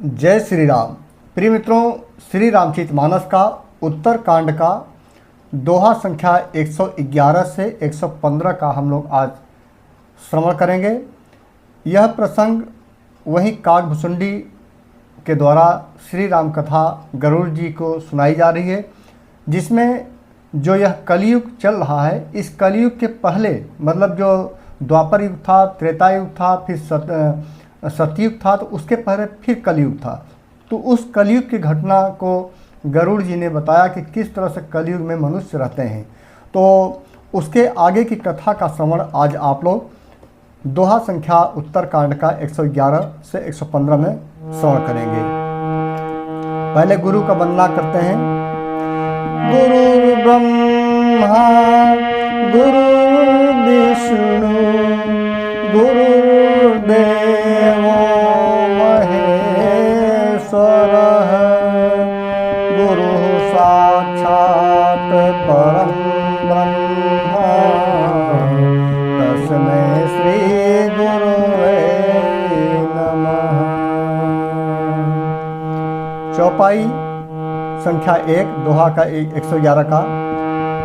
जय श्री राम। प्रिय मित्रों, श्री रामचरितमानस का उत्तर कांड का दोहा संख्या 111 से 115 का हम लोग आज श्रवण करेंगे। यह प्रसंग वहीं काकभुसुंडी के द्वारा श्री राम कथा गरुड़ जी को सुनाई जा रही है, जिसमें जो यह कलयुग चल रहा है, इस कलयुग के पहले मतलब जो द्वापर युग था, त्रेता युग था, फिर सतयुग था, तो उसके पहले फिर कलयुग था। तो उस कलयुग की घटना को गरुड़ जी ने बताया कि किस तरह से कलयुग में मनुष्य रहते हैं। तो उसके आगे की कथा का श्रवण आज आप लोग दोहा संख्या उत्तरकांड का 111 से 115 में श्रवण करेंगे। पहले गुरु का वंदना करते हैं। गुरु ब्रह्मा गुरु विष्णु गुरुदेवो महेश्वरः गुरु साक्षात् परं ब्रह्म तस्मै श्री गुरुवे नमः। चौपाई संख्या 1 दोहा का 111 का।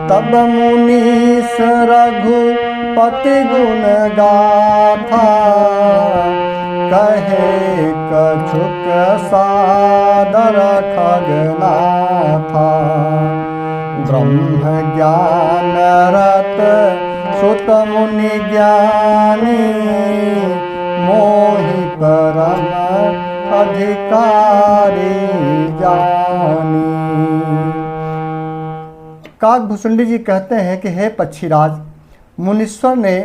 तब मुनीस रघुपति गुण गाथा कहे कछुक सादर खगनाथा ब्रह्म ज्ञान रत सुत मुनि ज्ञानी मोहि परम अधिकारी जानी। काकभुसुंडी जी कहते हैं कि हे पक्षीराज, मुनीश्वर ने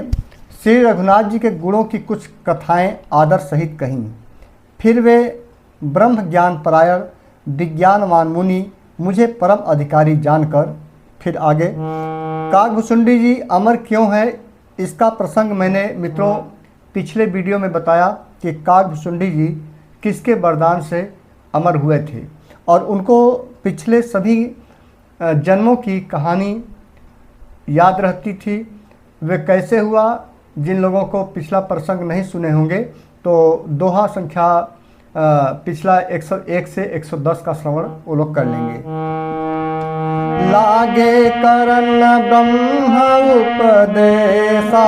श्री रघुनाथ जी के गुणों की कुछ कथाएं आदर सहित कहीं। फिर वे ब्रह्म ज्ञान परायण विज्ञानवान मुनि मुझे परम अधिकारी जानकर, फिर आगे काकभुसुंडी जी अमर क्यों है, इसका प्रसंग मैंने मित्रों पिछले वीडियो में बताया कि काकभुसुंडी जी किसके वरदान से अमर हुए थे और उनको पिछले सभी जन्मों की कहानी याद रहती थी। वे कैसे हुआ, जिन लोगों को पिछला प्रसंग नहीं सुने होंगे तो दोहा संख्या पिछला 101 से 110 का श्रवण वो लोग कर लेंगे। लागे करन ब्रह्म उपदेशा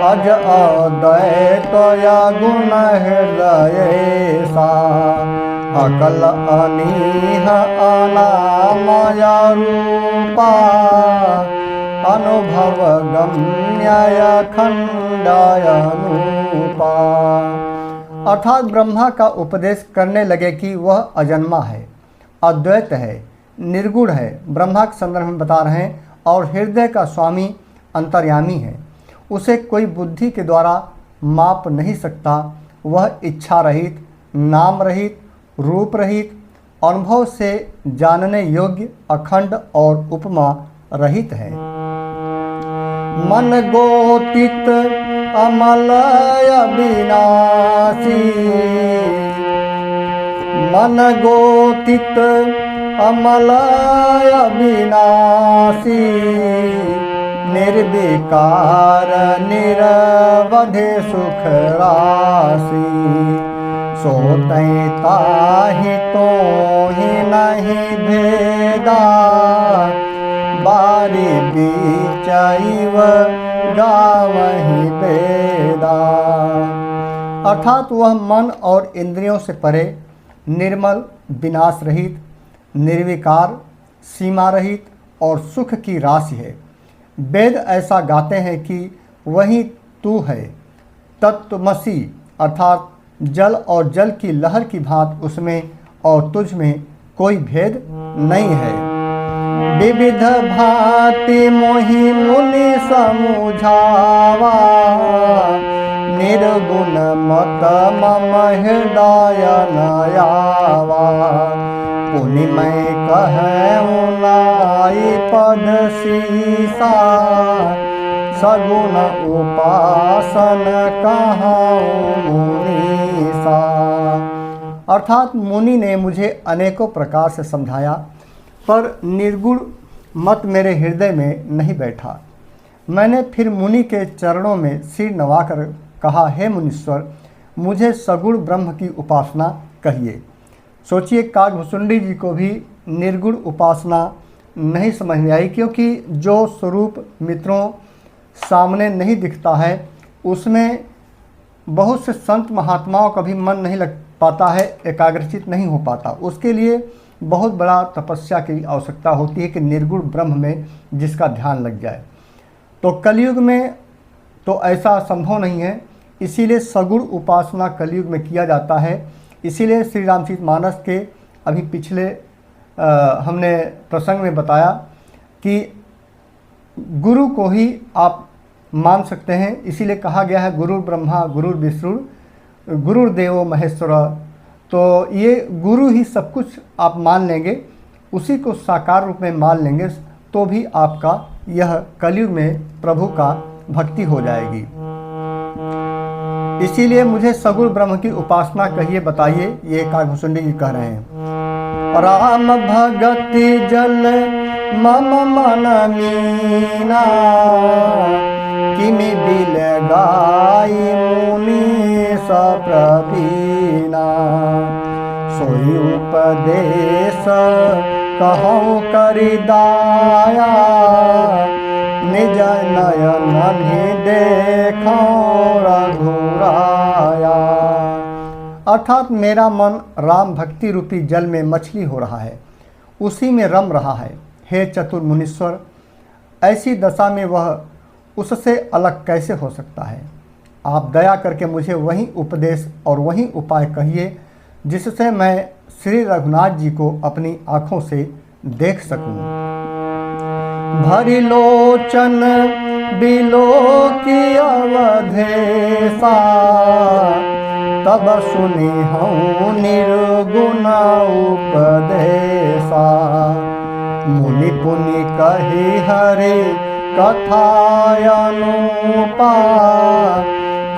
अज अद्वैतया गुण हृदयेशा अकल अनीह अनामय रूपा अनुभव गम्याय खंडाय अनुपा। अर्थात ब्रह्मा का उपदेश करने लगे कि वह अजन्मा है, अद्वैत है, निर्गुण है, ब्रह्मा के संदर्भ में बता रहे हैं, और हृदय का स्वामी अंतर्यामी है। उसे कोई बुद्धि के द्वारा माप नहीं सकता। वह इच्छा रहित, नाम रहित, रूप रहित, अनुभव से जानने योग्य, अखंड और उपमा रहित है। मन गोतित अमलय विनाशी मन गोतित अमलय विनाशी निर्विकार निरवधि सुख राशि सोतै ताहि तो ही नहीं भेदा बारी बीचैव गावहि वेदा। अर्थात वह मन और इंद्रियों से परे, निर्मल, विनाश रहित, निर्विकार, सीमा रहित और सुख की राशि है। वेद ऐसा गाते हैं कि वही तू है, तत्त्वमसि, अर्थात जल और जल की लहर की भांति उसमें और तुझ में कोई भेद नहीं है। विविध भांति मोहि मुनि समुझावा निर्गुण मत मम हृदय नयावा पुनि मैं कहूँ नाई पद सीसा सगुण उपासन कहाँ मुनीसा। अर्थात मुनि ने मुझे अनेकों प्रकार से समझाया, पर निर्गुण मत मेरे हृदय में नहीं बैठा। मैंने फिर मुनि के चरणों में सिर नवाकर कहा, हे मुनीश्वर, मुझे सगुण ब्रह्म की उपासना कहिए। सोचिए, काकभुसुंडी जी को भी निर्गुण उपासना नहीं समझ में आई, क्योंकि जो स्वरूप मित्रों सामने नहीं दिखता है उसमें बहुत से संत महात्माओं का भी मन नहीं लग पाता है, एकाग्रचित नहीं हो पाता। उसके लिए बहुत बड़ा तपस्या की आवश्यकता होती है कि निर्गुण ब्रह्म में जिसका ध्यान लग जाए। तो कलयुग में तो ऐसा संभव नहीं है, इसीलिए सगुण उपासना कलयुग में किया जाता है। इसीलिए श्री रामचरितमानस के अभी पिछले हमने प्रसंग में बताया कि गुरु को ही आप मान सकते हैं। इसीलिए कहा गया है गुरु ब्रह्मा गुरु विष्णु गुरुर्देवो महेश्वर। तो ये गुरु ही सब कुछ आप मान लेंगे, उसी को साकार रूप में मान लेंगे, तो भी आपका यह कलयुग में प्रभु का भक्ति हो जाएगी। इसीलिए मुझे सगुण ब्रह्म की उपासना कहिए, बताइए, ये काकभुसुंडी जी कह रहे हैं। राम भगति जल मम मन मीना, किमि बिल गाई मुनि सप्रवीणा। सोई उपदेश कहूँ करि दाया, निज नयन देखो रघुराया। अर्थात मेरा मन राम भक्ति रूपी जल में मछली हो रहा है, उसी में रम रहा है। हे चतुर मुनीश्वर, ऐसी दशा में वह उससे अलग कैसे हो सकता है? आप दया करके मुझे वही उपदेश और वही उपाय कहिए जिससे मैं श्री रघुनाथ जी को अपनी आँखों से देख सकूं। भरी लोचन बिलो की अवधेसा, तब सुनी हूँ निर्गुण उपदेशा। मुनि पुनि कही हरे कथा अनुपा,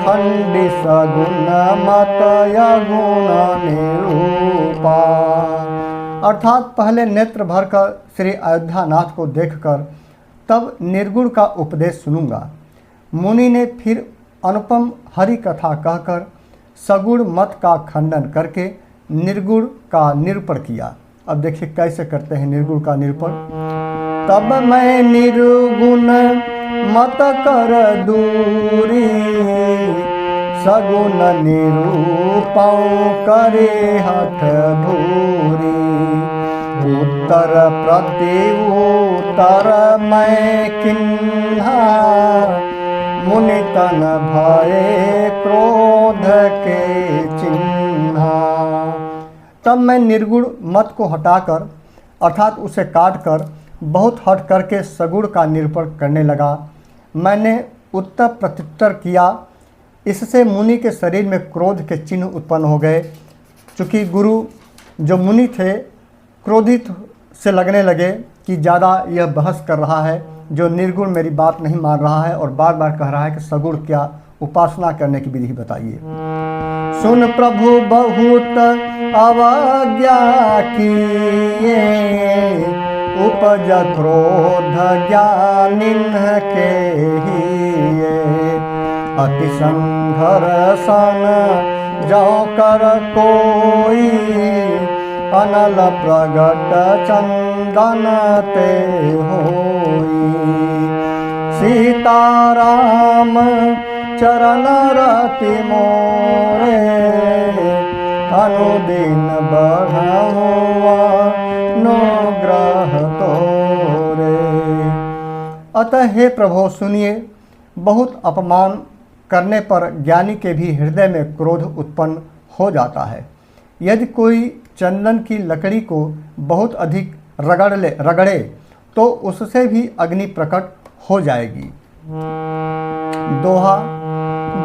खंडी सगुण मत गुण निरूपा। अर्थात पहले नेत्र भर कर श्री अयोध्यानाथ को देखकर तब निर्गुण का उपदेश सुनूंगा। मुनि ने फिर अनुपम हरि कथा कहकर सगुण मत का खंडन करके निर्गुण का निरूपण किया। अब देखिए कैसे करते हैं निर्गुण का निरूपण। तब मैं निर्गुण मत कर दूरी, सगुण निरूपण करे हठ भूरी। उत्तर प्रति उत्तर मैं किन्हा, मुनि तन भये क्रोध के चिन्हा। तब मैं निर्गुण मत को हटाकर अर्थात उसे काटकर बहुत हट करके सगुण का निरूपण करने लगा। मैंने उत्तर प्रत्युत्तर किया, इससे मुनि के शरीर में क्रोध के चिन्ह उत्पन्न हो गए। चूँकि गुरु जो मुनि थे क्रोधित से लगने लगे कि ज़्यादा यह बहस कर रहा है, जो निर्गुण मेरी बात नहीं मान रहा है और बार बार कह रहा है कि सगुण क्या, उपासना करने की विधि बताइए। सुन प्रभु बहुत अवज्ञा किए, उपज क्रोध ज्ञानिन के हिए। अति संघर्षण जो कर कोई, अनल प्रगट चंदन ते होई। सीताराम चरण रति मोरे, अनुदिन बढ़हुआ अनुग्रह तोरे। अतः हे प्रभो सुनिए, बहुत अपमान करने पर ज्ञानी के भी हृदय में क्रोध उत्पन्न हो जाता है। यदि कोई चंदन की लकड़ी को बहुत अधिक रगड़े तो उससे भी अग्नि प्रकट हो जाएगी। दोहा।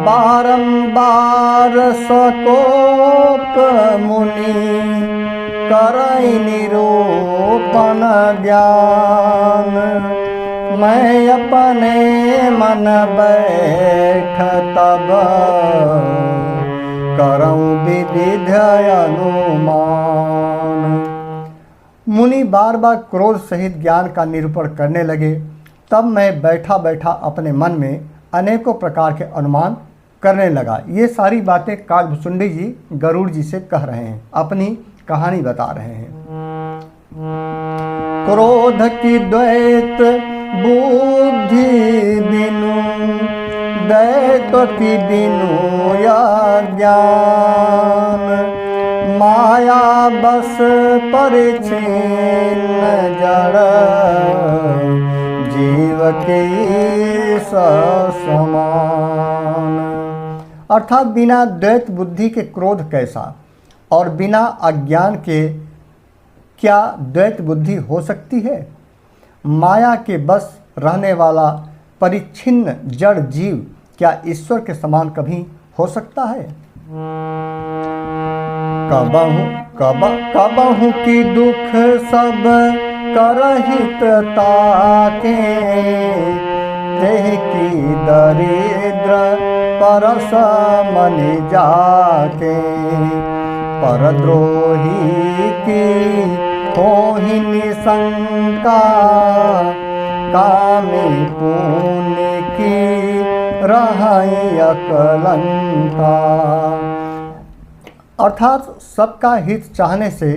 बारंबार सकोप मुनि, करई निरूपण ज्ञान। मैं अपने मन बैठ तब, करऊं विविध अनुमान। मुनि बार बार क्रोध सहित ज्ञान का निरूपण करने लगे। तब मैं बैठा बैठा अपने मन में अनेकों प्रकार के अनुमान करने लगा। ये सारी बातें काकभुसुंडी जी गरुड़ जी से कह रहे हैं, अपनी कहानी बता रहे हैं। क्रोध की द्वैत बुद्धि बिनु, दैत की बिनु या ज्ञान, माया बस परिच्छिन्न जड़, जीव के समान। अर्थात बिना द्वैत बुद्धि के क्रोध कैसा, और बिना अज्ञान के क्या द्वैत बुद्धि हो सकती है। माया के बस रहने वाला परिच्छिन्न जड़ जीव क्या ईश्वर के समान कभी हो सकता है। कबहु की दुख सब करहित ताके, तेह की दरिद्र परस मन जाके, परद्रोही की होहि निशंका, कामी पुण्य की रहाई अकलंका। अर्थात सबका हित चाहने से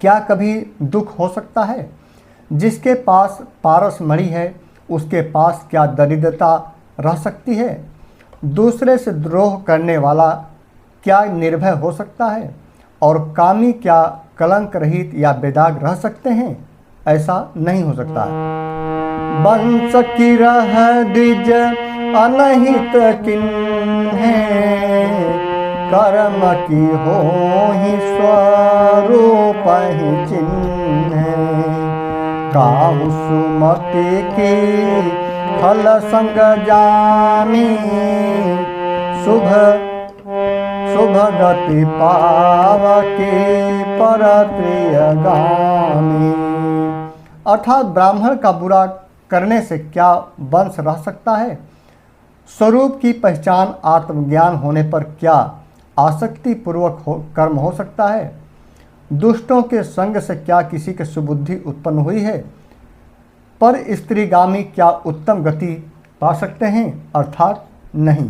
क्या कभी दुख हो सकता है। जिसके पास पारस मणि है उसके पास क्या दरिद्रता रह सकती है। दूसरे से द्रोह करने वाला क्या निर्भय हो सकता है, और कामी क्या कलंक रहित या बेदाग रह सकते हैं। ऐसा नहीं हो सकता है। बंस की रह द्विज अनहित किन्हे, कर्म की हो ही स्वरूप ही चिन्ह, काहु सुमति की फल संग जानी, शुभ गति पावके परप्रियगामी। अर्थात ब्राह्मण का बुरा करने से क्या वंश रह सकता है। स्वरूप की पहचान आत्मज्ञान होने पर क्या आसक्ति पूर्वक कर्म हो सकता है। दुष्टों के संग से क्या किसी की सुबुद्धि उत्पन्न हुई है। पर स्त्रीगामी क्या उत्तम गति पा सकते हैं, अर्थात नहीं।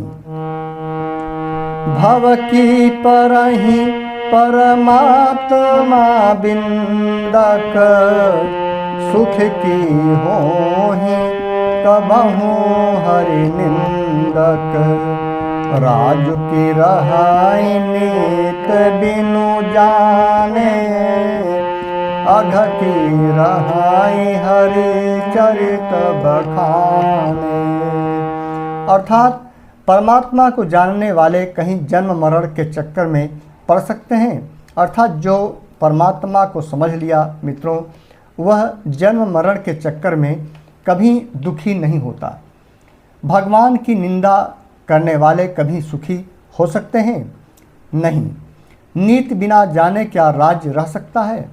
भव की परहि परमात्मा बिंदक, सुख की होहि कबहु हरि निंदक, राज की रहाई नीत बिनु जाने, अघ की रहाई हरि चरित बखाने। अर्थात परमात्मा को जानने वाले कहीं जन्म मरण के चक्कर में पड़ सकते हैं। अर्थात जो परमात्मा को समझ लिया मित्रों, वह जन्म मरण के चक्कर में कभी दुखी नहीं होता। भगवान की निंदा करने वाले कभी सुखी हो सकते हैं नहीं। नीति बिना जाने क्या राज्य रह सकता है।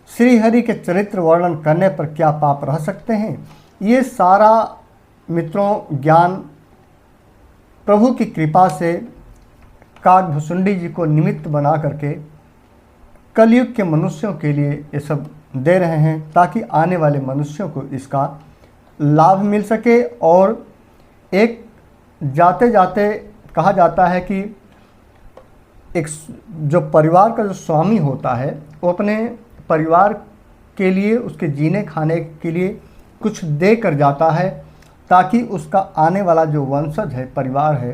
श्री हरि के चरित्र वर्णन करने पर क्या पाप रह सकते हैं। ये सारा मित्रों ज्ञान प्रभु की कृपा से काकभुसुंडी जी को निमित्त बना करके कलयुग के मनुष्यों के लिए ये सब दे रहे हैं, ताकि आने वाले मनुष्यों को इसका लाभ मिल सके। और एक जाते जाते कहा जाता है कि एक जो परिवार का जो स्वामी होता है वो अपने परिवार के लिए, उसके जीने खाने के लिए कुछ दे कर जाता है, ताकि उसका आने वाला जो वंशज है, परिवार है,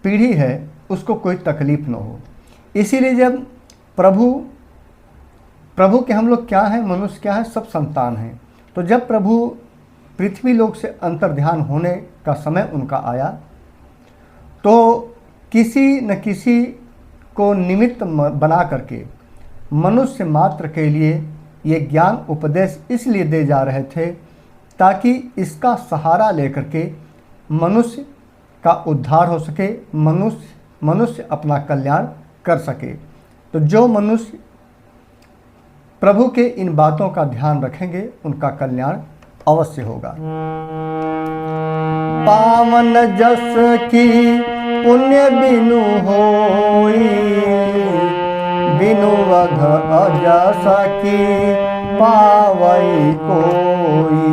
पीढ़ी है, उसको कोई तकलीफ न हो। इसीलिए जब प्रभु के हम लोग क्या हैं, मनुष्य क्या है, सब संतान हैं। तो जब प्रभु पृथ्वी लोक से अंतर्ध्यान होने का समय उनका आया, तो किसी न किसी को निमित्त बना करके मनुष्य मात्र के लिए ये ज्ञान उपदेश इसलिए दे जा रहे थे, ताकि इसका सहारा लेकर के मनुष्य का उद्धार हो सके, मनुष्य अपना कल्याण कर सके। तो जो मनुष्य प्रभु के इन बातों का ध्यान रखेंगे उनका कल्याण अवश्य होगा। पावन जस की पुण्य बिनु होई, बिनु वघ अजस की पावई कोई,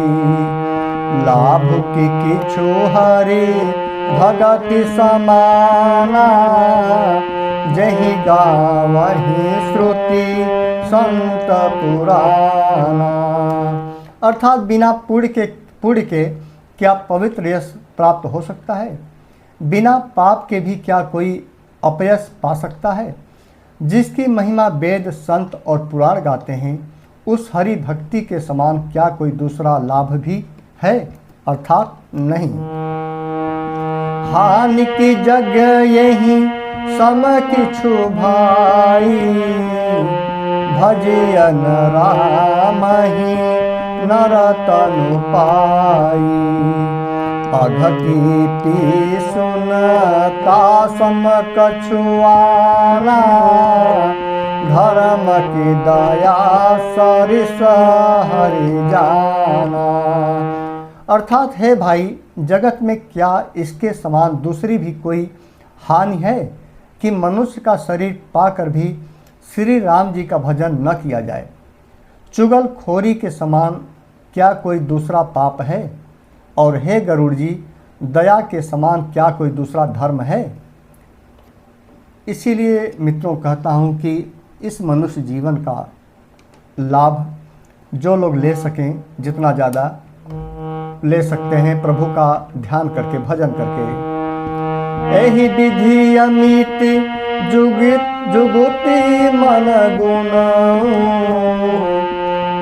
लाभ की किछु हरि भगति समाना, जही गावही श्रुति संत पुराना। अर्थात बिना पुण्य के क्या पवित्र यश प्राप्त हो सकता है? बिना पाप के भी क्या कोई अपयश पा सकता है? जिसकी महिमा वेद, संत और पुराण गाते हैं, उस हरि भक्ति के समान क्या कोई दूसरा लाभ भी है? अर्थात नहीं। हानि की जग यही सम किछु भाई, भजन राम ही नर तनु पाई। अघटी पी सुनता सम कछुआना, धर्म की दया सरिस हरि जाना। अर्थात हे भाई, जगत में क्या इसके समान दूसरी भी कोई हानि है कि मनुष्य का शरीर पाकर भी श्री राम जी का भजन न किया जाए? चुगलखोरी के समान क्या कोई दूसरा पाप है? और हे गरुड़ जी, दया के समान क्या कोई दूसरा धर्म है? इसीलिए मित्रों कहता हूँ कि इस मनुष्य जीवन का लाभ जो लोग ले सकें, जितना ज़्यादा ले सकते हैं, प्रभु का ध्यान करके, भजन करके। एहि विधि अमित जुगुति मन गुण,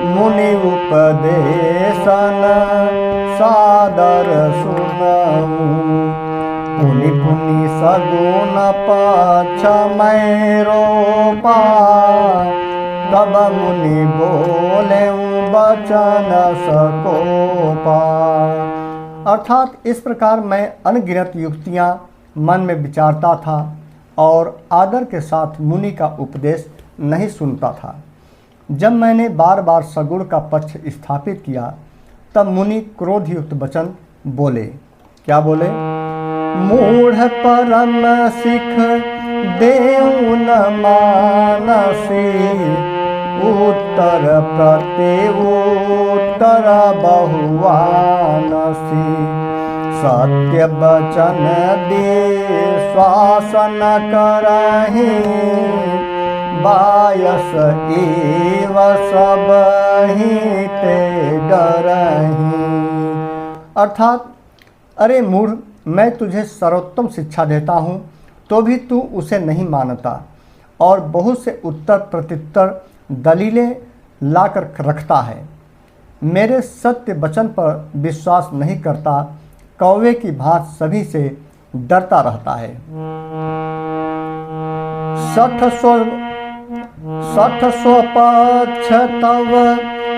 मुनि उपदेशन सादर सुनऊ। पुनि पुनि सगुन पक्ष मै रोपा, तब मुनि बोले बचन सकोपा। अर्थात इस प्रकार मैं अनगिनत युक्तियाँ मन में विचारता था और आदर के साथ मुनि का उपदेश नहीं सुनता था। जब मैंने बार बार सगुण का पक्ष स्थापित किया, तब मुनि क्रोधयुक्त वचन बोले। क्या बोले? मूढ़ परम सिख देऊ न मानसी, उत्तर प्रति उत्तर बहुआनसी। सत्य वचन दे श्वासन करहि, बायस एव सब ही ते डरहि। अर्थात अरे मूढ़, मैं तुझे सर्वोत्तम शिक्षा देता हूँ तो भी तू उसे नहीं मानता और बहुत से उत्तर प्रत्युत्तर दलीलें लाकर रखता है। मेरे सत्य वचन पर विश्वास नहीं करता, कौवे की भांति सभी से डरता रहता है। सठ स्वपक्ष तव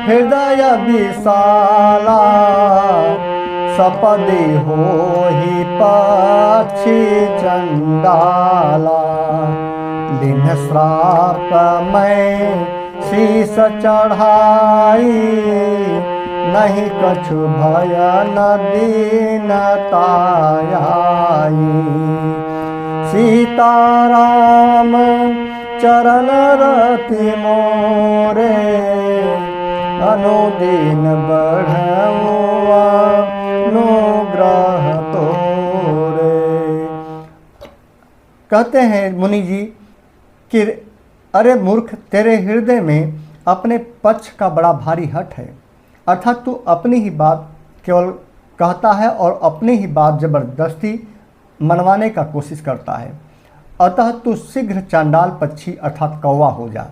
हृदय विशाला, सपदे होहि पक्षी चंडाला। लिन श्राप मैं शीस चढ़ाई, नहीं कछु भय न दीनता आई। सीताराम चरण रति मोरे, अनुदीन बढ़ऊ अनुग्रह तोरे। कहते हैं मुनि जी कि अरे मूर्ख, तेरे हृदय में अपने पक्ष का बड़ा भारी हठ है। अर्थात तू अपनी ही बात केवल कहता है और अपनी ही बात जबरदस्ती मनवाने का कोशिश करता है। अतः तू शीघ्र चांडाल पक्षी अर्थात कौवा हो जा।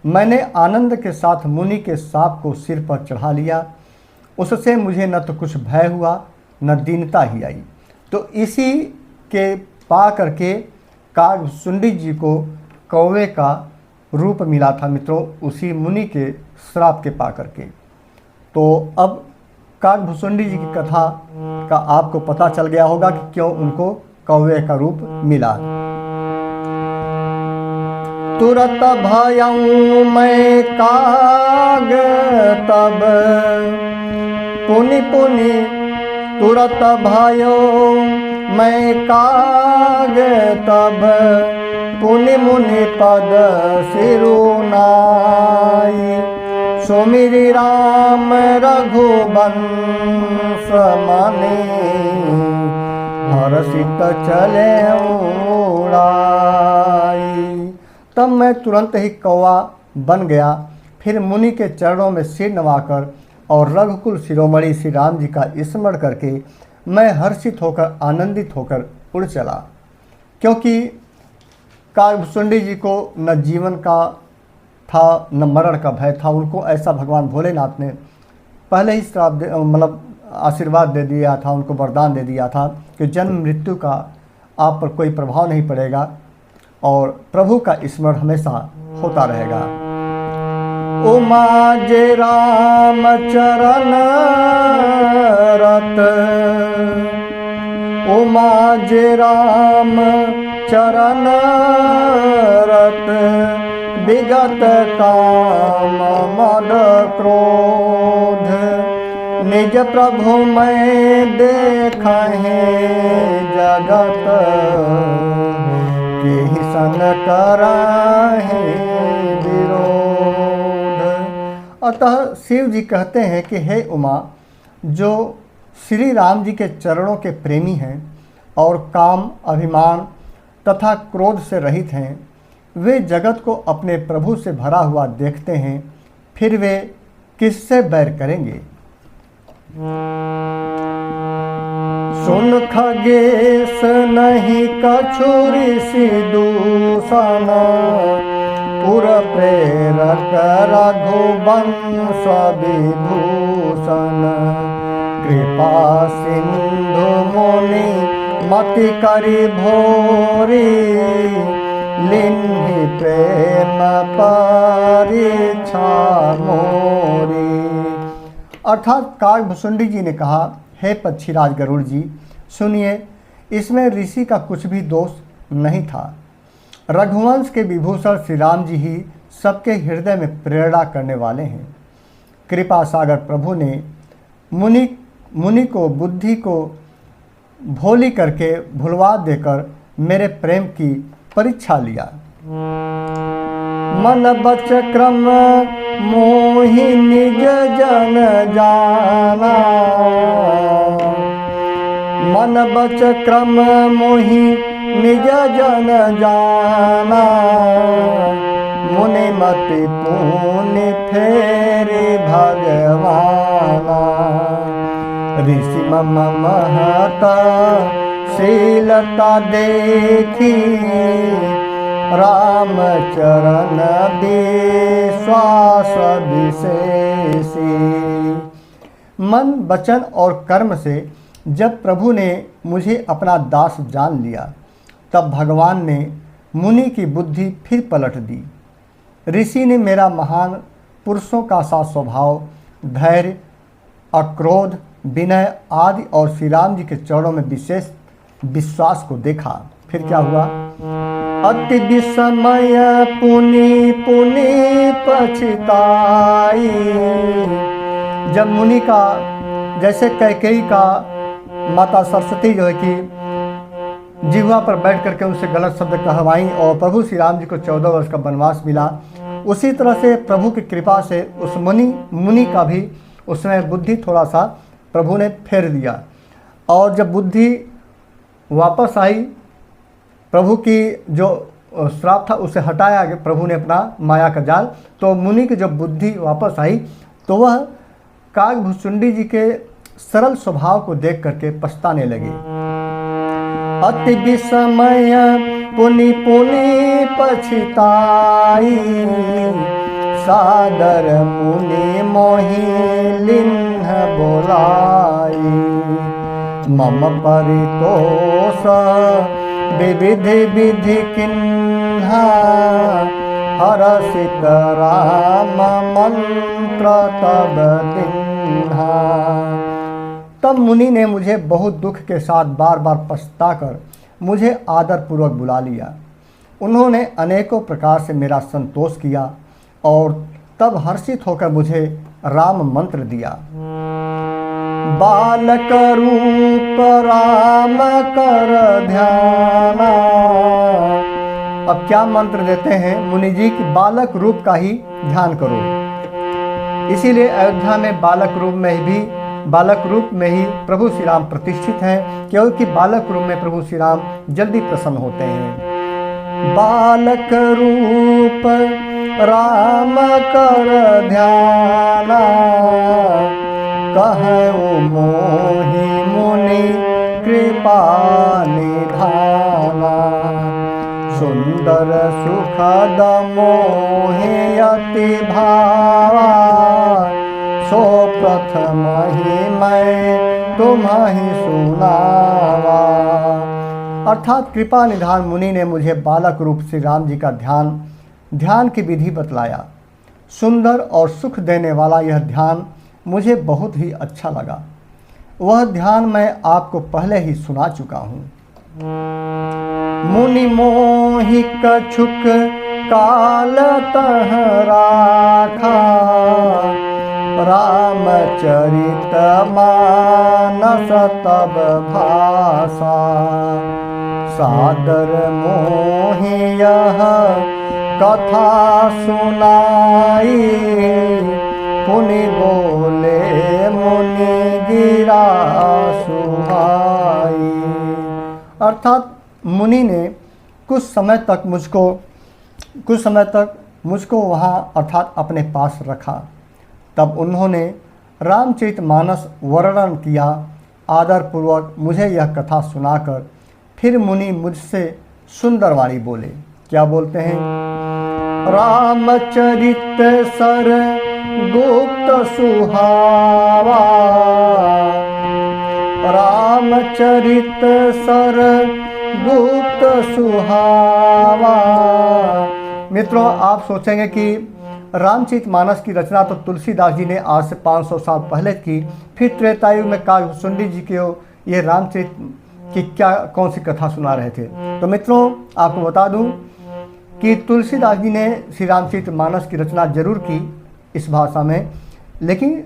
मैंने आनंद के साथ मुनि के सांप को सिर पर चढ़ा लिया। उससे मुझे न तो कुछ भय हुआ न दीनता ही आई। तो इसी के पा करके कागभुसुंडी जी को कौवे का रूप मिला था मित्रों, उसी मुनि के श्राप के पा करके। तो अब कागभुसुंडी जी की कथा का आपको पता चल गया होगा कि क्यों उनको कौवे का रूप मिला। तुरत भयऊ मैं काग तब, पुनि पुनि तुरत भयो मैं काग तब, पुनि मुनि पद सिरुनाई। सुमिरि राम रघुवंश मनि, हर्षित चले उड़ाई। तब मैं तुरंत ही कौवा बन गया। फिर मुनि के चरणों में सिर नवाकर और रघुकुल शिरोमणि श्री राम जी का स्मरण करके मैं हर्षित होकर आनंदित होकर उड़ चला, क्योंकि काकभुसुंडी जी को न जीवन का था न मरण का भय था। उनको ऐसा भगवान भोलेनाथ ने पहले ही श्राप मतलब आशीर्वाद दे दिया था, उनको वरदान दे दिया था कि जन्म मृत्यु का आप पर कोई प्रभाव नहीं पड़ेगा और प्रभु का स्मरण हमेशा होता रहेगा। उमा जे राम चरण रत, उमा जे राम चरण रत, विगत काम मद क्रोध, निज प्रभु मैं देखहि जगत, केहि सन करहि विरोध। अतः शिव जी कहते हैं कि हे उमा, जो श्री राम जी के चरणों के प्रेमी हैं और काम, अभिमान तथा क्रोध से रहित हैं, वे जगत को अपने प्रभु से भरा हुआ देखते हैं, फिर वे किससे बैर करेंगे। सुन खगेश नहीं कछु ऋषि दूषण, पुर प्रेरक रघुवंश विभूषण, कृपा सिंधु मुनि मति करि भोरी, लिन्हि प्रेम परीक्षा मोरी। अर्थात काकभुसुंडी जी ने कहा, हे पक्षीराज गरुड़ जी, सुनिए, इसमें ऋषि का कुछ भी दोष नहीं था। रघुवंश के विभूषण श्री राम जी ही सबके हृदय में प्रेरणा करने वाले हैं। कृपा सागर प्रभु ने मुनि को बुद्धि को भोली करके भुलवा देकर मेरे प्रेम की परीक्षा लिया। मन बच क्रम मोहि निज जन जाना, मन बच क्रम मोहि निज जन जाना, मुनि मति पुनि फेरि भगवाना, ऋषि मम महत शीलता देखी, राम चरण विश्वास विशेषी। मन, वचन और कर्म से जब प्रभु ने मुझे अपना दास जान लिया, तब भगवान ने मुनि की बुद्धि फिर पलट दी। ऋषि ने मेरा महान पुरुषों का सा स्वभाव, धैर्य, अक्रोध, विनय आदि और श्री राम जी के चरणों में विशेष विश्वास को देखा। फिर क्या हुआ? अति विस्मय पुनि पुनि पछताई। जब मुनि का, जैसे कैकेयी का माता सरस्वती जो है कि जिह्वा पर बैठ करके उनसे गलत शब्द कहवाई और प्रभु श्री राम जी को 14 वर्ष का वनवास मिला, उसी तरह से प्रभु की कृपा से उस मुनि का भी उसमें बुद्धि थोड़ा सा प्रभु ने फेर दिया। और जब बुद्धि वापस आई, प्रभु की जो श्राप था उसे हटाया गया प्रभु ने अपना माया का जाल, तो मुनि की जब बुद्धि वापस आई तो वह काकभुसुंडी जी के सरल स्वभाव को देख करके पछताने लगे। अति विस्मय पुनि पुनि पछताई, सादर मुनि मोहि लिन्ह बोलाई, मम परितोष विविधि विधि किन्हा, हरषित राम मंत्र तब दिन्हा। तब मुनि ने मुझे बहुत दुख के साथ बार बार पछताकर मुझे आदरपूर्वक बुला लिया। उन्होंने अनेकों प्रकार से मेरा संतोष किया और तब हर्षित होकर मुझे राम मंत्र दिया। बालक रूप राम कर ध्याना। अब क्या मंत्र देते हैं मुनि जी कि बालक रूप का ही ध्यान करो। इसीलिए अयोध्या में बालक रूप में भी बालक रूप में ही प्रभु श्री राम प्रतिष्ठित हैं, क्योंकि बालक रूप में प्रभु श्री राम जल्दी प्रसन्न होते हैं। बालक रूप राम कर ध्याना, कहूँ मोहि मुनि कृपा निधाना। सुंदर सुखद मोहि अति भावा, सो प्रथम ही मैं तुम्हें सुनावा। अर्थात कृपा निधान मुनि ने मुझे बालक रूप श्री राम जी का ध्यान की विधि बतलाया। सुंदर और सुख देने वाला यह ध्यान मुझे बहुत ही अच्छा लगा। वह ध्यान मैं आपको पहले ही सुना चुका हूँ। मुनि मोहि कछुक काल तह राखा, रामचरित मानस तब भाषा। सादर मोहि यह कथा सुनाई, पुनि बोले मुनि गिरा सुहाई। अर्थात मुनि ने कुछ समय तक मुझको वहाँ अर्थात अपने पास रखा। तब उन्होंने रामचरितमानस वर्णन किया। आदरपूर्वक मुझे यह कथा सुनाकर फिर मुनि मुझसे सुंदर वाणी बोले। क्या बोलते हैं? रामचरित सर गुप्त सुहावा, रामचरित सर गुप्त सुहावा। मित्रों, आप सोचेंगे कि रामचरितमानस की रचना तो तुलसीदास जी ने आज से 500 साल पहले की, फिर त्रेतायुग में काव्यभूषुंडी जी के ये रामचरित की कौन सी कथा सुना रहे थे। तो मित्रों, आपको बता दूं कि तुलसीदास जी ने श्री रामचरितमानस की रचना जरूर की इस भाषा में, लेकिन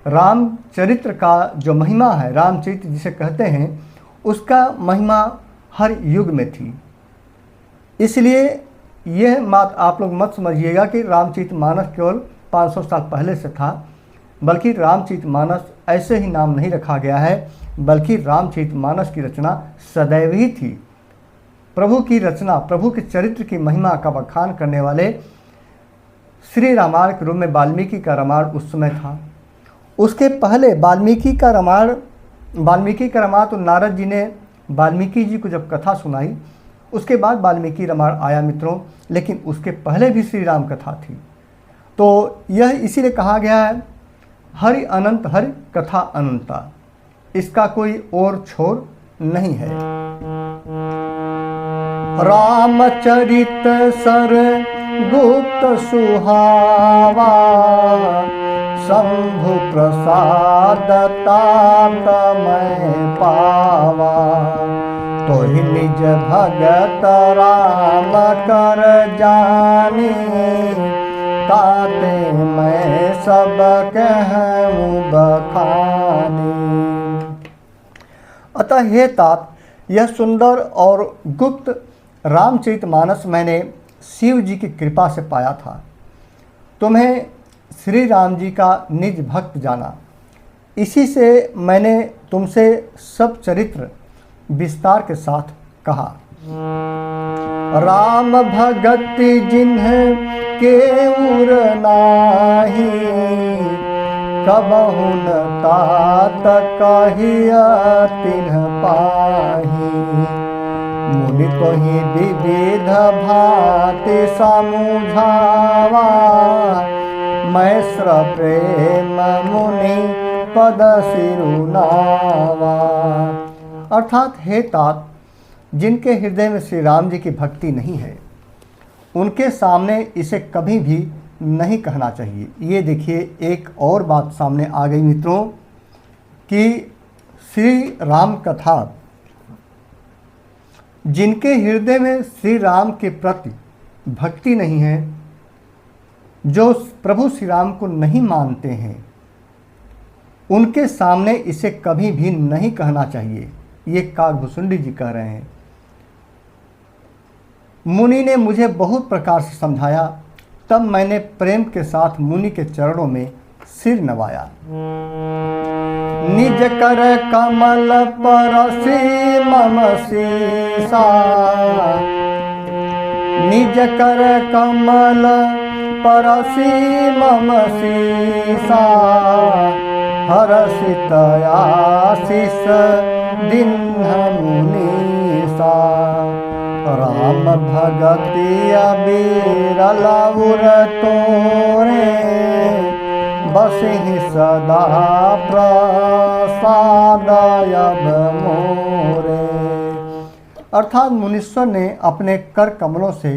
रामचरित्र का जो महिमा है, रामचरित्र जिसे कहते हैं, उसका महिमा हर युग में थी। इसलिए यह बात आप लोग मत समझिएगा कि रामचरितमानस केवल 500 साल पहले से था, बल्कि रामचरितमानस ऐसे ही नाम नहीं रखा गया है, बल्कि रामचरितमानस की रचना सदैव ही थी। प्रभु की रचना, प्रभु के चरित्र की महिमा का बखान करने वाले श्री रामायण के रूप में वाल्मीकि का रामायण उस समय था। उसके पहले वाल्मीकि का रामायण तो नारद जी ने वाल्मीकि जी को जब कथा सुनाई, उसके बाद वाल्मीकि रामायण आया मित्रों, लेकिन उसके पहले भी श्री राम कथा थी। तो यह इसीलिए कहा गया है, हरि अनंत हरि कथा अनंता, इसका कोई और छोर नहीं है। रामचरित सर गुप्त सुहावा, शंभु प्रसाद तात मैं पावा। तो ही निज भगत राम कर जानी, ताते मैं सब कहूँ बखानी। अतः हे तात, यह सुंदर और गुप्त रामचरितमानस मैंने शिव जी की कृपा से पाया था। तुम्हें श्री राम जी का निज भक्त जाना, इसी से मैंने तुमसे सब चरित्र विस्तार के साथ कहा। राम भगति जिन्हें केउर नाही, कबहु न तात कहिया तिन्ह पाही। मुनि तोहि विविध भांति समुझावा, मैस्र प्रेम मुनि पद सिरुनावा। अर्थात हे तात, जिनके हृदय में श्री राम जी की भक्ति नहीं है, उनके सामने इसे कभी भी नहीं कहना चाहिए। ये देखिए, एक और बात सामने आ गई मित्रों कि श्री राम कथा, जिनके हृदय में श्री राम के प्रति भक्ति नहीं है, जो प्रभु श्री राम को नहीं मानते हैं, उनके सामने इसे कभी भी नहीं कहना चाहिए। ये काकभूषुंडी जी कह रहे हैं। मुनि ने मुझे बहुत प्रकार से समझाया, तब मैंने प्रेम के साथ मुनि के चरणों में सिर नवाया। निज कर कमल परसी मम सीसा, निज कर कमल परसी मम सीसा, हर्षित आशीष दीन्ह मुनीसा। राम भगति अबीरल उर तोरे, बसहि सदा प्रसाद अब मोरे। अर्थात मुनीश्वर ने अपने कर कमलों से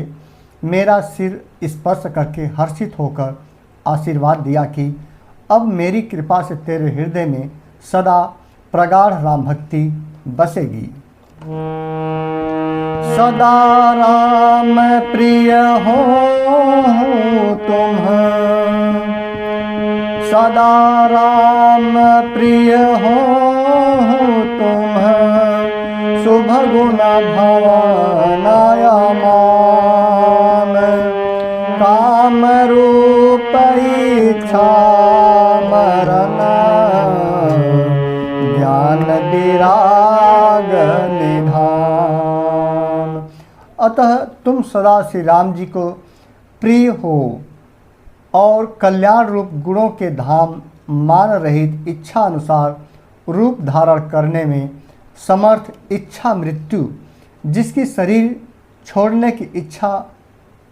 मेरा सिर स्पर्श करके हर्षित होकर आशीर्वाद दिया कि अब मेरी कृपा से तेरे हृदय में सदा प्रगाढ़ राम भक्ति बसेगी। सदा राम प्रिय हो तुम, सदा राम प्रिय हो तुम, शुभ गुण भवनायमान, काम रूप इच्छा मरण, ज्ञान विराग निधान। अतः तुम सदा श्री राम जी को प्रिय हो और कल्याण रूप गुणों के धाम मान रहित इच्छा अनुसार रूप धारण करने में समर्थ, इच्छा मृत्यु, जिसकी शरीर छोड़ने की इच्छा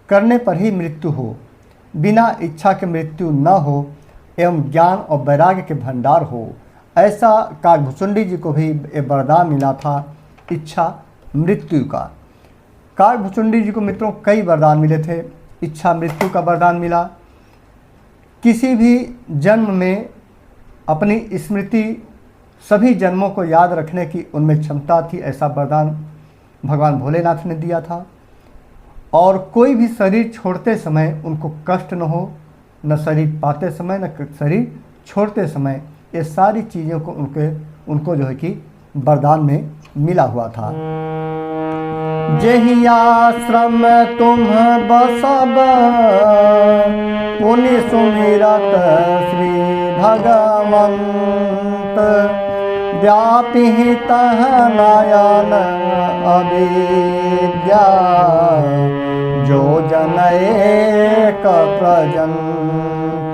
करने पर ही मृत्यु हो, बिना इच्छा के मृत्यु न हो, एवं ज्ञान और वैराग्य के भंडार हो, ऐसा काकभुचुंडी जी को भी एक वरदान मिला था इच्छा मृत्यु का। काकभुचुंडी जी को मित्रों कई वरदान मिले थे। इच्छा मृत्यु का वरदान मिला, किसी भी जन्म में अपनी स्मृति सभी जन्मों को याद रखने की उनमें क्षमता थी, ऐसा वरदान भगवान भोलेनाथ ने दिया था। और कोई भी शरीर छोड़ते समय उनको कष्ट न हो, न शरीर पाते समय न शरीर छोड़ते समय, ये सारी चीज़ों को उनको जो है कि वरदान में मिला हुआ था। जेहि आश्रम तुम बसब, पुनि सुमिरत श्री भगवंत, व्यापि तह नयन अविद्या, जो जन एक प्रजंत।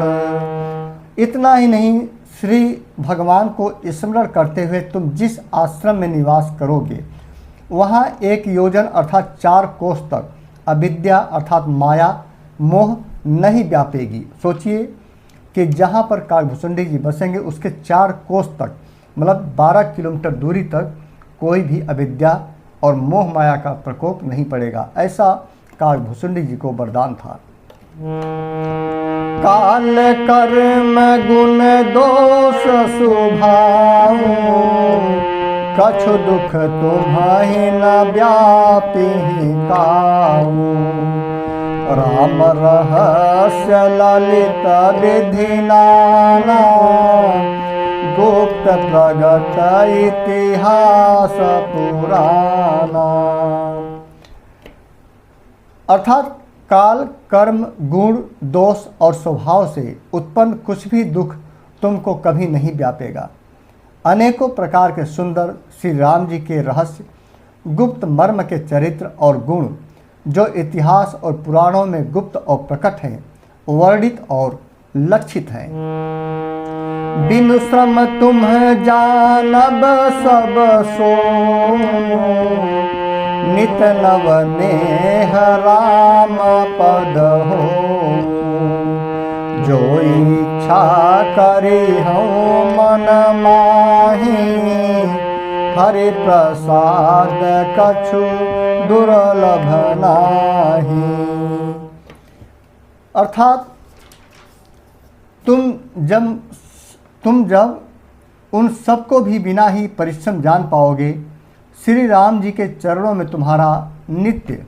इतना ही नहीं, श्री भगवान को स्मरण करते हुए तुम जिस आश्रम में निवास करोगे, वहाँ 1 योजन अर्थात 4 कोस तक अविद्या अर्थात माया मोह नहीं व्यापेगी। सोचिए कि जहाँ पर काकभुचुंडी जी बसेंगे उसके 4 कोस तक, मतलब 12 किलोमीटर दूरी तक कोई भी अविद्या और मोह माया का प्रकोप नहीं पड़ेगा, ऐसा काकभुचुंडी जी को वरदान था। काल कर्म गुण दोष स्वभाव, कछु दुख तुम्हि न व्यापी काऊ, राम रहस्य ललित विधि नाना, गुप्त प्रगट इतिहास पुराना। अर्थात काल कर्म गुण दोष और स्वभाव से उत्पन्न कुछ भी दुख तुमको कभी नहीं व्यापेगा। अनेकों प्रकार के सुंदर श्री राम जी के रहस्य, गुप्त मर्म के चरित्र और गुण जो इतिहास और पुराणों में गुप्त और प्रकट हैं, वर्णित और लक्षित हैं। बिनु श्रम तुम जानब सब सो, नित नव नेह राम पद हो, जो इच्छा करी हूँ मन माही, हरि प्रसाद कछु दुर्लभ नाही। अर्थात तुम जब उन सबको भी बिना ही परिश्रम जान पाओगे, श्री राम जी के चरणों में तुम्हारा नित्य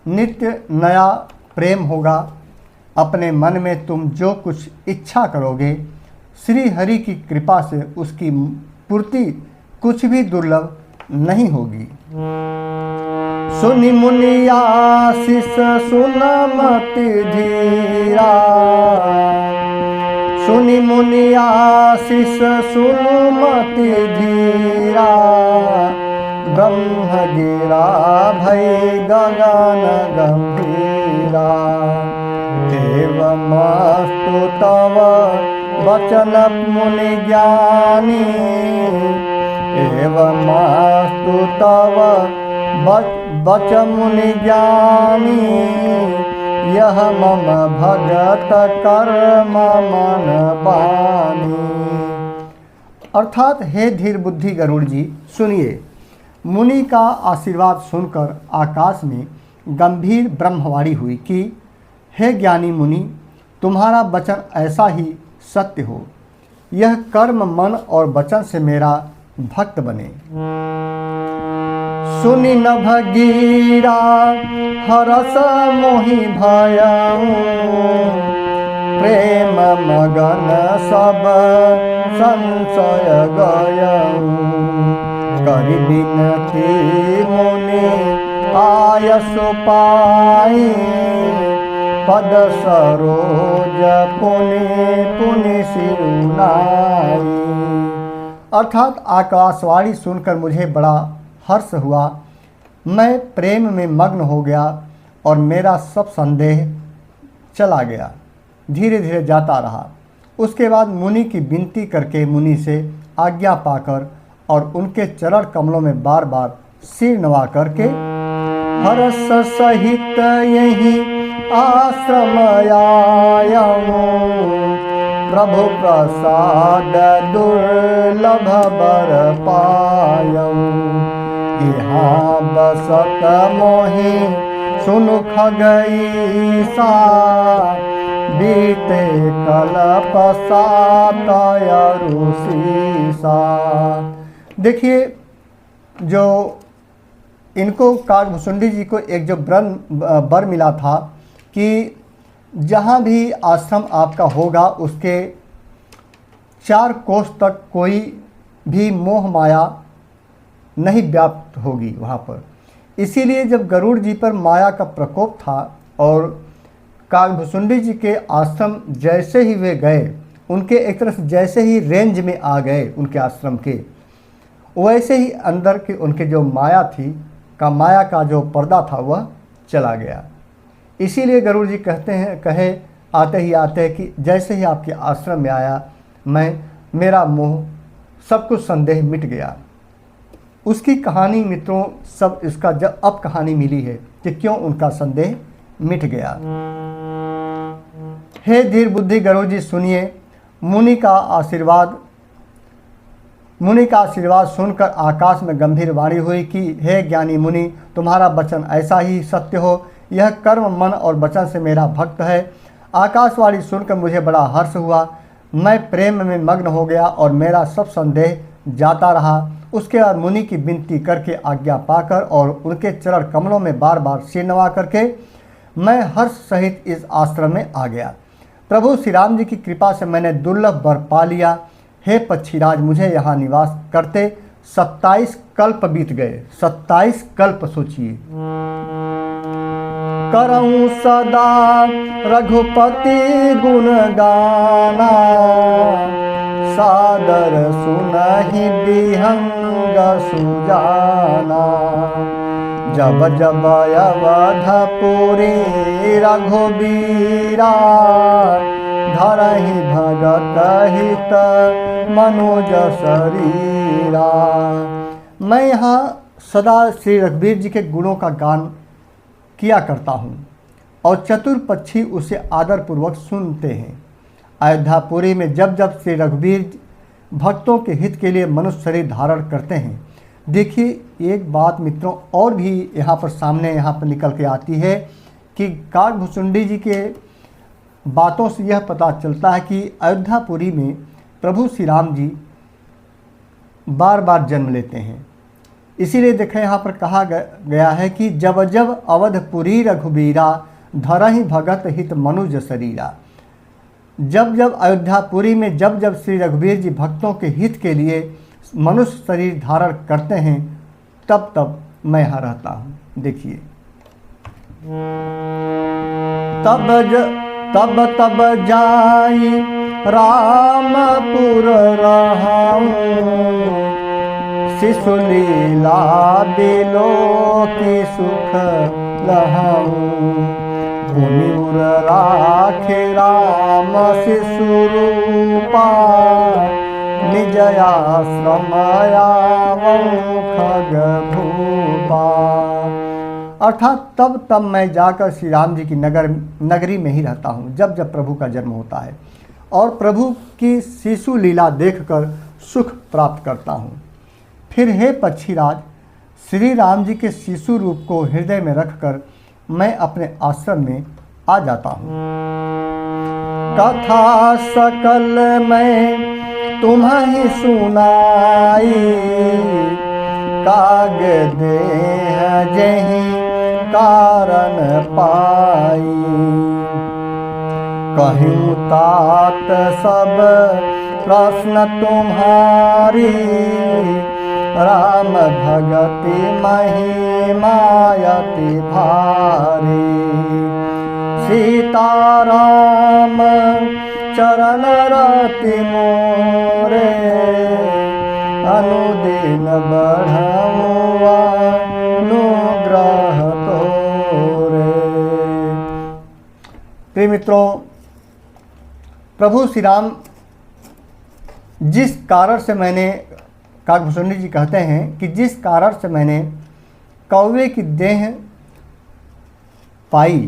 नित्य नया प्रेम होगा। अपने मन में तुम जो कुछ इच्छा करोगे, श्री हरि की कृपा से उसकी पूर्ति कुछ भी दुर्लभ नहीं होगी। सुनि मुनि आशीष सुनमति धीरा, सुनि मुनि आशीष सुनुमति धीरा, ब्रह्म गिरा भई गगन गंभीरा। एवमस्तु तव वचन मुनि ज्ञानी, एवमस्तु तव वचन मुनि ज्ञानी। यह मम भगत कर्म मन बानी। अर्थात हे धीर बुद्धि गरुड़ जी सुनिए, मुनि का आशीर्वाद सुनकर आकाश में गंभीर ब्रह्मवाणी हुई कि हे ज्ञानी मुनि, तुम्हारा वचन ऐसा ही सत्य हो, यह कर्म मन और वचन से मेरा भक्त बने। सुनि नभ गिरा हरस मोहि भयउ, प्रेम मगन सब संशय गयउ। करि बिनती मुनि आयसु पाई, पद सरोज पुनि पुनि सिरुनाई। अर्थात आकाशवाणी सुनकर मुझे बड़ा हर्ष हुआ, मैं प्रेम में मग्न हो गया और मेरा सब संदेह चला गया, धीरे धीरे जाता रहा। उसके बाद मुनि की विनती करके मुनि से आज्ञा पाकर और उनके चरण कमलों में बार बार सिर नवा करके हर्ष सहित यही आश्रम आयऊ। प्रभु प्रसाद दुर्लभ बर पायऊ। यहाँ बसत मोहि सुनु खगईसा, बीते कल्प सात ऋषिसा। देखिए, जो इनको काकभुसुंडी जी को एक जो बर मिला था कि जहाँ भी आश्रम आपका होगा उसके 4 कोस तक कोई भी मोह माया नहीं व्याप्त होगी वहाँ पर। इसीलिए जब गरुड़ जी पर माया का प्रकोप था और काकभुसुंडी जी के आश्रम जैसे ही वे गए, उनके एक तरह से जैसे ही रेंज में आ गए उनके आश्रम के, वैसे ही अंदर के उनके जो माया थी माया का जो पर्दा था वह चला गया। इसीलिए गरुड़ जी कहे आते ही कि जैसे ही आपके आश्रम में आया, मेरा मोह सब कुछ संदेह मिट गया। उसकी कहानी मित्रों सब इसका जब अब कहानी मिली है कि क्यों उनका संदेह मिट गया। हे धीर बुद्धि गरुड़ जी सुनिए, मुनि का आशीर्वाद सुनकर आकाश में गंभीर वाणी हुई कि हे ज्ञानी मुनि, तुम्हारा वचन ऐसा ही सत्य हो, यह कर्म मन और वचन से मेरा भक्त है। आकाशवाणी सुनकर मुझे बड़ा हर्ष हुआ, मैं प्रेम में मग्न हो गया और मेरा सब संदेह जाता रहा। उसके बाद मुनि की विनती करके आज्ञा पाकर और उनके चरण कमलों में बार बार सिर नवा करके मैं हर्ष सहित इस आश्रम में आ गया। प्रभु श्री राम जी की कृपा से मैंने दुर्लभ वर पा लिया। हे पक्षीराज, मुझे यहाँ निवास करते 27 कल्प बीत गए। 27 कल्प सोचिए। करऊं सदा रघुपति गुण गाना, सादर सुनहि विहंग सुजाना। जब जब अवधपुरी रघुबीरा, धरहि भगत हित मनोज शरीरा। मैं यहाँ सदा श्री रघुवीर जी के गुणों का गान किया करता हूँ और चतुर पक्षी उसे आदरपूर्वक सुनते हैं। अयोध्यापुरी में जब जब श्री रघुवीर भक्तों के हित के लिए मनुष्य शरीर धारण करते हैं। देखिए एक बात मित्रों और भी यहाँ पर सामने यहाँ पर निकल के आती है कि काकभुसुंडी जी के बातों से यह पता चलता है कि अयोध्यापुरी में प्रभु श्री राम जी बार बार जन्म लेते हैं। इसीलिए देखें यहाँ पर कहा गया है कि जब जब अवधपुरी रघुबीरा, धरहि भगत हित मनुज शरीरा। जब जब अयोध्यापुरी में जब जब श्री रघुवीर जी भक्तों के हित के लिए मनुष्य शरीर धारण करते हैं, तब तब मैं यहाँ रहता हूँ। देखिए, तब तब जाई रामपुर रहाऊं, शिशु लीला बिलो की सुख लहाऊं। पुनिउर राखे राम शिशु रूपा, निज आश्रम आवऊं खग भूपा। अर्थात तब मैं जाकर श्री राम जी की नगरी में ही रहता हूँ, जब जब प्रभु का जन्म होता है, और प्रभु की शिशु लीला देखकर सुख प्राप्त करता हूँ। फिर हे पक्षीराज, श्री राम जी के शिशु रूप को हृदय में रखकर मैं अपने आश्रम में आ जाता हूँ। कथा सकल मैं तुम्हें सुनाई, काग देह जहीं कारण पाई। कहूँ तात सब प्रश्न तुम्हारी, राम भगति महिमायति भारी। सीताराम चरण रति मोरे, अनुदिन बढ़ाऊं अनुग्रह तोरे। प्रिय मित्रों, प्रभु श्री राम जिस कारण से मैंने, काकभूषणी जी कहते हैं कि जिस कारण से मैंने कौवे की देह पाई,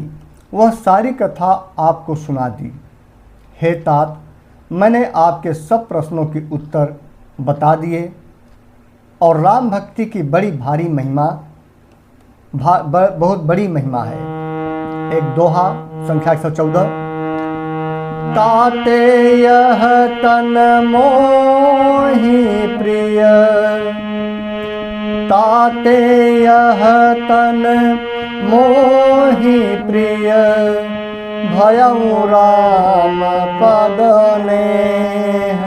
वह सारी कथा आपको सुना दी। हे तात, मैंने आपके सब प्रश्नों के उत्तर बता दिए, और राम भक्ति की बड़ी भारी महिमा, बहुत बड़ी महिमा है। एक दोहा संख्या 114। ताते यह तन मोहि प्रिय, ताते यह तन मोहि प्रिय, भयउ राम पद नेह।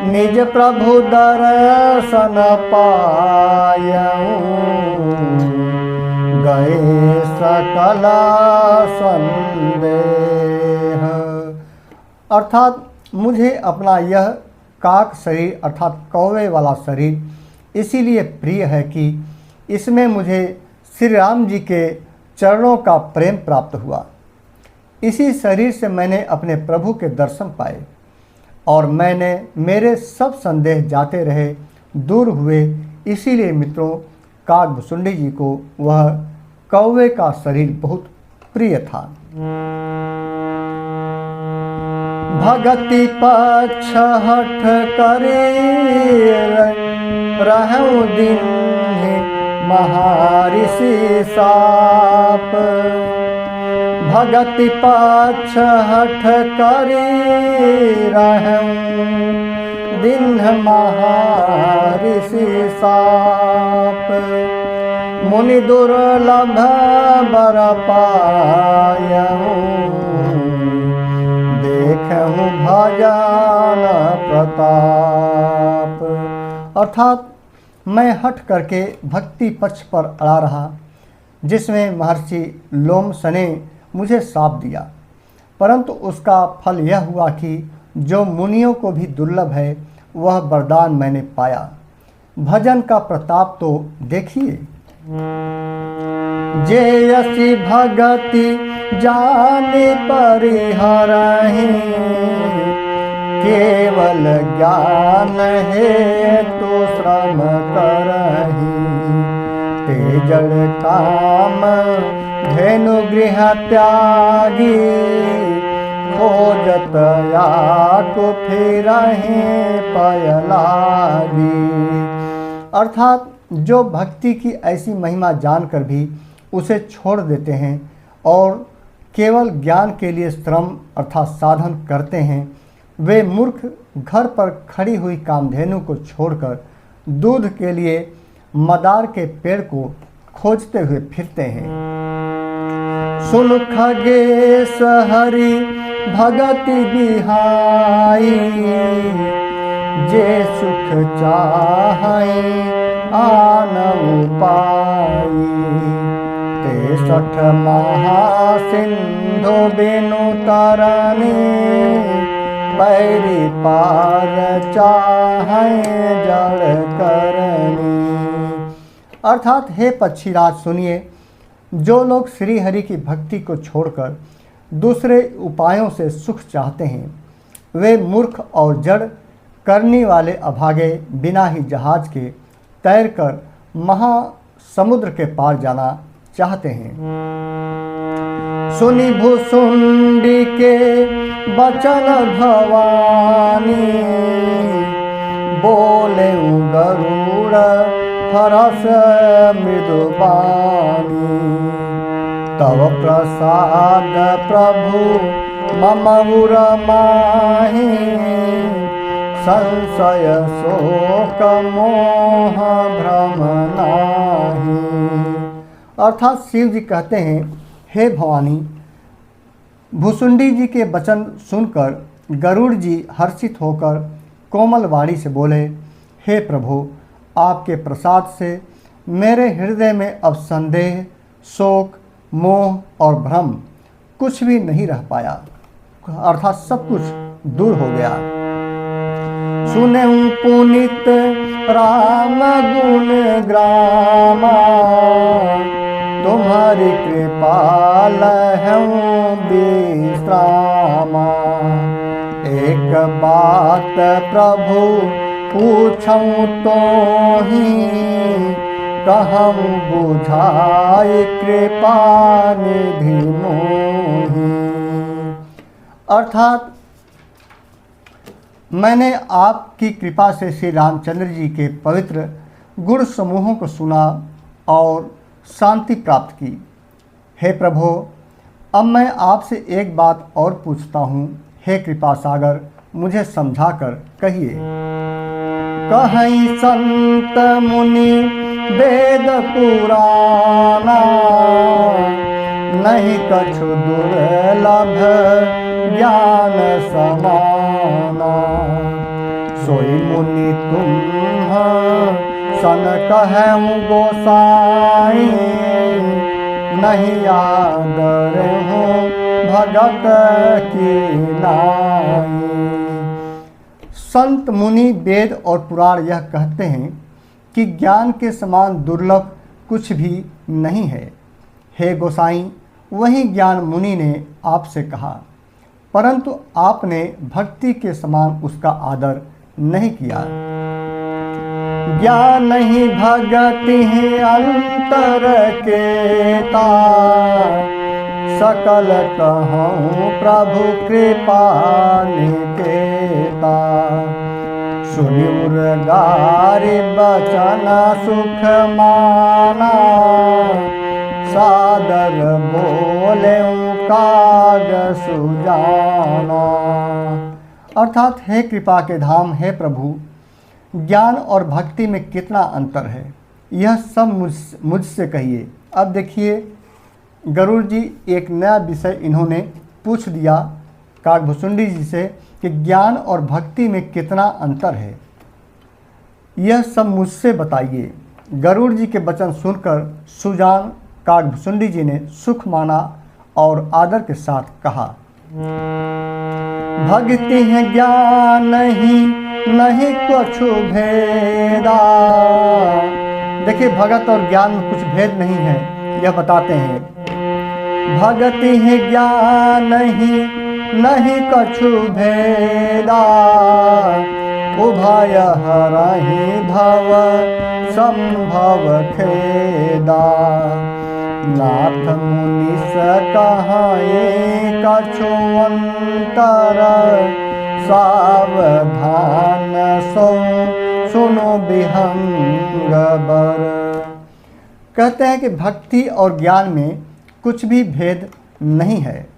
निज प्रभु दर्शन पायऊं, गए सकल संदेह। अर्थात मुझे अपना यह काक शरीर अर्थात कौवे वाला शरीर इसीलिए प्रिय है कि इसमें मुझे श्री राम जी के चरणों का प्रेम प्राप्त हुआ। इसी शरीर से मैंने अपने प्रभु के दर्शन पाए, और मेरे सब संदेह जाते रहे, दूर हुए। इसीलिए मित्रों, काकभूषुंडी जी को वह कौवे का शरीर बहुत प्रिय था। भगति पक्ष हठ करे रहूं दिन महर्षि साप। भगति पक्ष हठ करे रहूं दिन महर्षि साप। मुनि दुर्लभ बर पायऊं, देखूं भजन प्रताप। अर्थात मैं हठ करके भक्ति पक्ष पर अड़ा रहा, जिसमें महर्षि लोमश ने मुझे शाप दिया, परंतु उसका फल यह हुआ कि जो मुनियों को भी दुर्लभ है, वह वरदान मैंने पाया। भजन का प्रताप तो देखिए। जे यसी भगति जाने परिहरहि, केवल ज्ञान हेतु श्रम करहि। ते जड़ काम धेनु गृह त्यागी, खोजत आको फिरहि पय लागी। अर्थात जो भक्ति की ऐसी महिमा जानकर भी उसे छोड़ देते हैं और केवल ज्ञान के लिए श्रम अर्थात साधन करते हैं, वे मूर्ख घर पर खड़ी हुई कामधेनु को छोड़कर दूध के लिए मदार के पेड़ को खोजते हुए फिरते हैं। सुन खगेश हरि भगति बिहाई, जे सुख चाहै आनऊ पाई। 63 महासिंधु बिनु तरनी, पैरी पार चाहे जड़ करनी। अर्थात हे पक्षीराज सुनिए, जो लोग श्री हरि की भक्ति को छोड़कर दूसरे उपायों से सुख चाहते हैं, वे मूर्ख और जड़ करने वाले अभागे बिना ही जहाज के तैरकर महासमुद्र के पार जाना चाहते हैं। सुनि भुसुंडी के बचन भवानी, बोले गरुड़ फरस मृदुबानी। तव प्रसाद प्रभु मम उर माहि, संशय शोक मोह भ्रम नाहि। अर्थात शिव जी कहते हैं, हे भवानी, भुसुंडी जी के वचन सुनकर गरुड़ जी हर्षित होकर कोमल वाणी से बोले, हे प्रभु, आपके प्रसाद से मेरे हृदय में अब संदेह, शोक, मोह और भ्रम कुछ भी नहीं रह पाया, अर्थात सब कुछ दूर हो गया। सुने पुनित राम गुण ग्रामा, तुम्हारी कृपा लहूं विश्रामा। एक बात प्रभु पूछूं तो ही, कहूं बुझाई कृपा निधि मोहि। अर्थात मैंने आपकी कृपा से श्री रामचंद्र जी के पवित्र गुण समूहों को सुना और शांति प्राप्त की। हे प्रभु, अब मैं आपसे एक बात और पूछता हूँ। हे कृपा सागर, मुझे समझा कर कहिए। कहीं संत मुनि वेद पुराना, नहीं कछु दुर्लभ ज्ञान समाना। सोई मुनि तुम सन कहूँ गोसाई, नहीं आदर हूँ भगत की नाई। संत मुनि वेद और पुराण यह कहते हैं कि ज्ञान के समान दुर्लभ कुछ भी नहीं है। हे गोसाई, वही ज्ञान मुनि ने आपसे कहा, परंतु आपने भक्ति के समान उसका आदर नहीं किया। ज्ञान ही भगति है अंतर केता, सकल कहूँ प्रभु कृपा निकेता। सुनि उर्गारि बचन सुख माना, सादर बोले काज सुजाना। अर्थात हे कृपा के धाम, हे प्रभु, ज्ञान और भक्ति में कितना अंतर है, यह सब मुझसे कहिए। अब देखिए, गरुड़ जी एक नया विषय इन्होंने पूछ दिया काकभुसुंडी जी से कि ज्ञान और भक्ति में कितना अंतर है, यह सब मुझसे बताइए। गरुड़ जी के वचन सुनकर सुजान काकभुसुंडी जी ने सुख माना और आदर के साथ कहा, भक्ति है ज्ञान ही नहीं कुछ भेदा। देखिए, भगत और ज्ञान में कुछ भेद नहीं है, यह बताते हैं। भक्ति है ज्ञान ही नहीं कछु भेदा, उभय हरहि भव संभव खेदा। नाथ मुनिस कहाए कछु अंतर, सावधान सो सुनो विहंग बर। कहते हैं कि भक्ति और ज्ञान में कुछ भी भेद नहीं है,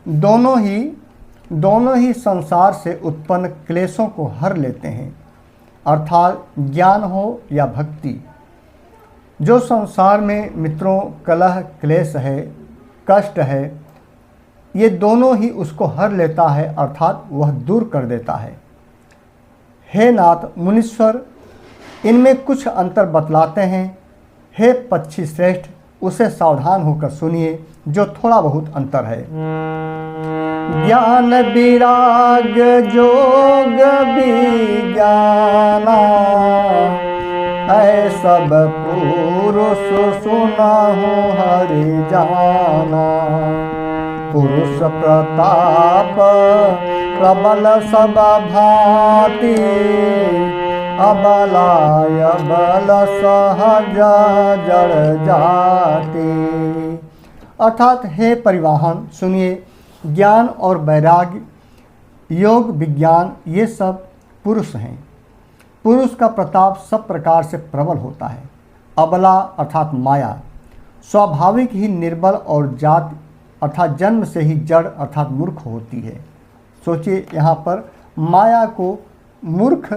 दोनों ही संसार से उत्पन्न क्लेशों को हर लेते हैं। अर्थात ज्ञान हो या भक्ति, जो संसार में मित्रों कलह क्लेश है, कष्ट है, ये दोनों ही उसको हर लेता है, अर्थात वह दूर कर देता है। हे नाथ मुनीश्वर, इनमें कुछ अंतर बतलाते हैं। हे पक्षी श्रेष्ठ, उसे सावधान होकर सुनिए जो थोड़ा बहुत अंतर है। ज्ञान विराग जोग विज्ञाना, ऐ सब पुरुष सुनहु हरि जाना। पुरुष प्रताप प्रबल सब भांति, अबलाय बल सहज जड़ जाति। अर्थात हे परिवाहन सुनिए, ज्ञान और वैराग्य, योग विज्ञान, ये सब पुरुष हैं। पुरुष का प्रताप सब प्रकार से प्रबल होता है। अबला अर्थात माया स्वाभाविक ही निर्बल और जाति अर्थात जन्म से ही जड़ अर्थात मूर्ख होती है। सोचिए, यहाँ पर माया को मूर्ख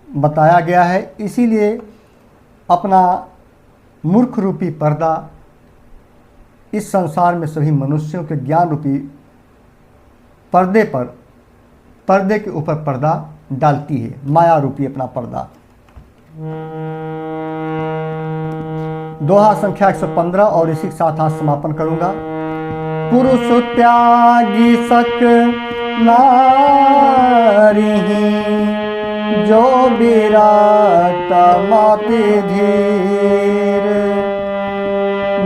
बताया गया है, इसीलिए अपना मूर्ख रूपी पर्दा इस संसार में सभी मनुष्यों के ज्ञान रूपी पर्दे के ऊपर पर्दा डालती है, माया रूपी अपना पर्दा। दोहा संख्या 115 और इसी के साथ आज समापन करूंगा। पुरुष त्यागी सक नारी, जो विराट मति धीर।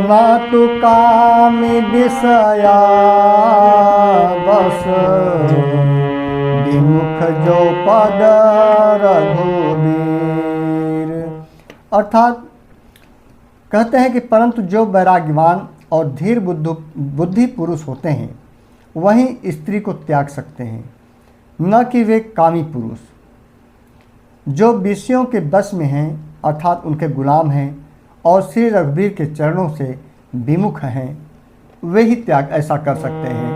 न तु कामी विषया बस, विमुख जो पद रघुवीर। अर्थात कहते हैं कि परंतु जो वैराग्यवान और धीर बुद्धि पुरुष होते हैं वही स्त्री को त्याग सकते हैं, न कि वे कामी पुरुष। जो विषयों के बस में हैं अर्थात उनके गुलाम हैं और श्री रघुवीर के चरणों से विमुख हैं, वे ही त्याग ऐसा कर सकते हैं।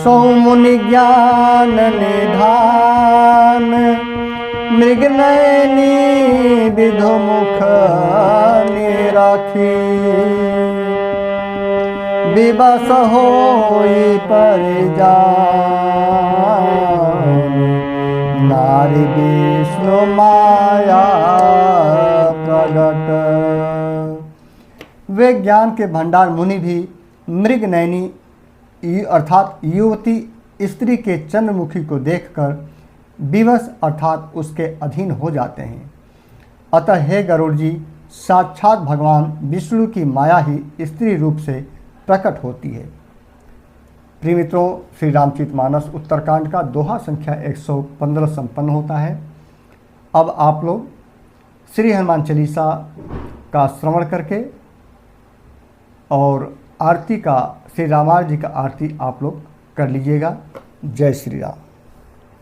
सो मुनि ज्ञान निधान, मृग नयनी विधु मुख निराखी। विवश होई परिजान, नारी विष्णु माया प्रगट। वे ज्ञान के भंडार मुनि भी मृग नयनी अर्थात युवती स्त्री के चंद्रमुखी को देखकर विवश अर्थात उसके अधीन हो जाते हैं। अतः हे गरुड़ जी, साक्षात भगवान विष्णु की माया ही स्त्री रूप से प्रकट होती है। प्रिय मित्रों, श्री रामचरितमानस उत्तरकांड का दोहा संख्या 115 संपन्न होता है। अब आप लोग श्री हनुमान चालीसा का श्रवण करके और आरती का, श्री रामायण जी का आरती आप लोग कर लीजिएगा। जय श्री राम।